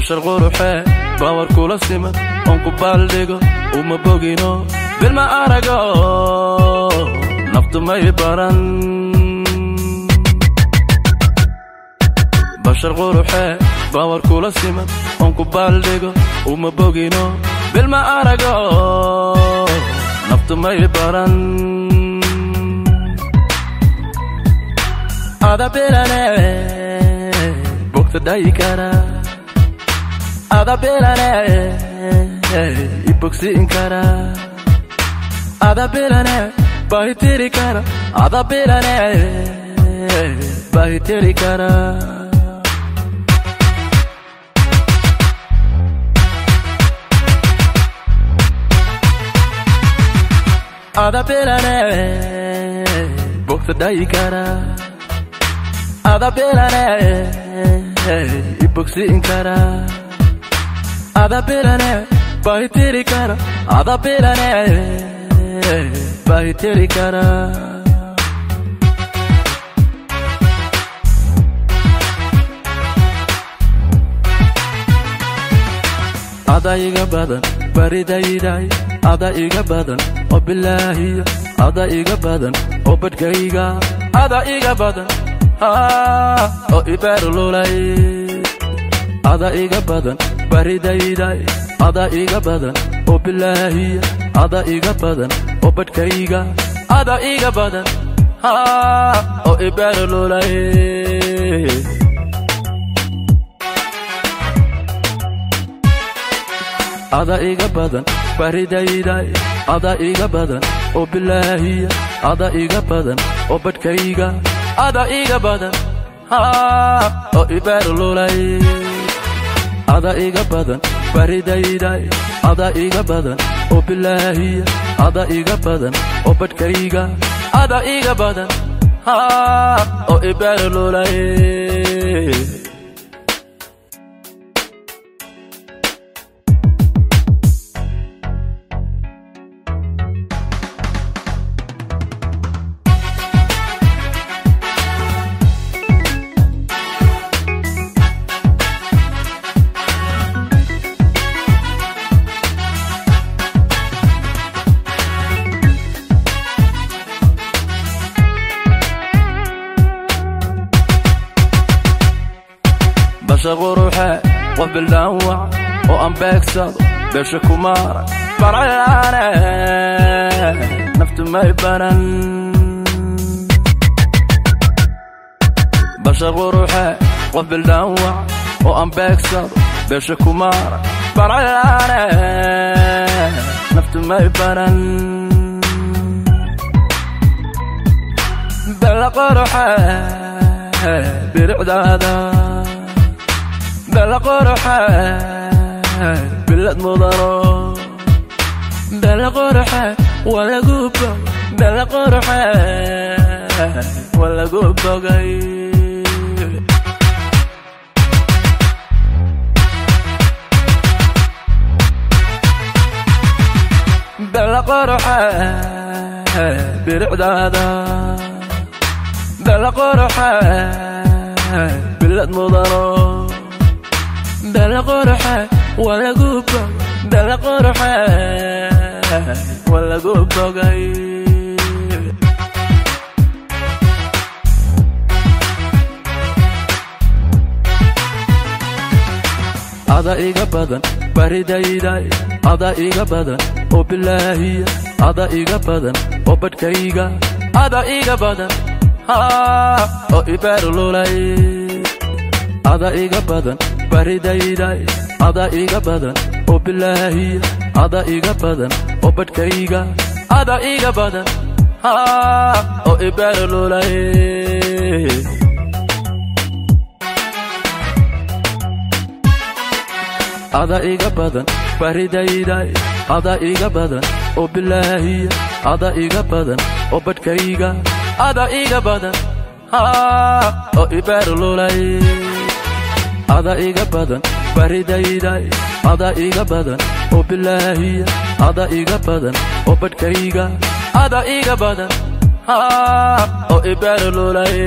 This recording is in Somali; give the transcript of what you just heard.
بشر غروحه باور كل سمة أنكو بالديجو وما بوجينو بالما أرجو نفط ما يبرن بشر غروحه باور كل سمة أنكو بالديجو وما بوجينو بالما أرجو نفط ما يبرن هذا بلانه بوقت دايكارا هذا بلانه يبوكسي انكارا هذا بلانه باهي تيري كارا هذا بلانه باهي تيري كارا هذا بلانه بوقت دايكارا هذا بلانه يبوكسي انكارا هذا بلانه باهي تيري كارا هذا بلانه باهي تيري كارا هذا إيجا بدن بريد يداي هذا إيجا بدن وبالله هذا إيجا بدن وبدقيقا هذا إيجا بدن oo ibarlulay ada iga badan baridayday ada iga badan oo billahi ada iga badan oo badkayga ada iga badan oo ibarlulay ada iga badan baridayday ada iga badan oo billahi ada iga badan oo badkayga ada iga badan oo ibarlulay ada iga badan baridayday ada iga badan oo billahi ada iga badan oo badkayga ada iga badan oo ibarlulay بشر غروحه وبالدوع وأم بكسر بش كمار برعانه نفط ما يبرن بشر غروحه وبالدوع وأم بكسر بش كمار برعانه نفط ما يبرن بلا قروحه برعداده بلا قرحة بلاد مضارو بلا قرحة ولا قبة بلا قرحة ولا قبة قاي بلا قرحة برعداده بلا قرحة بلاد مضارو بلا قرحة ولا قبة بلا قرحة ولا قبة قاي هذا إيجا بدن baridayday ada iga badan oo billahi ada iga badan oo badkayga ada iga badan oo ibarlulay ada iga badan baridayday ada iga badan oo billahi ada iga badan oo badkayga ada iga badan oo ibarlulay ada iga badan baridayday ada iga badan oo billahi ada iga badan oo badkayga ada iga badan oo ibarlulay ada iga badan baridayday ada iga badan oo billahi ada iga badan oo badkayga ada iga badan oo ibarlulay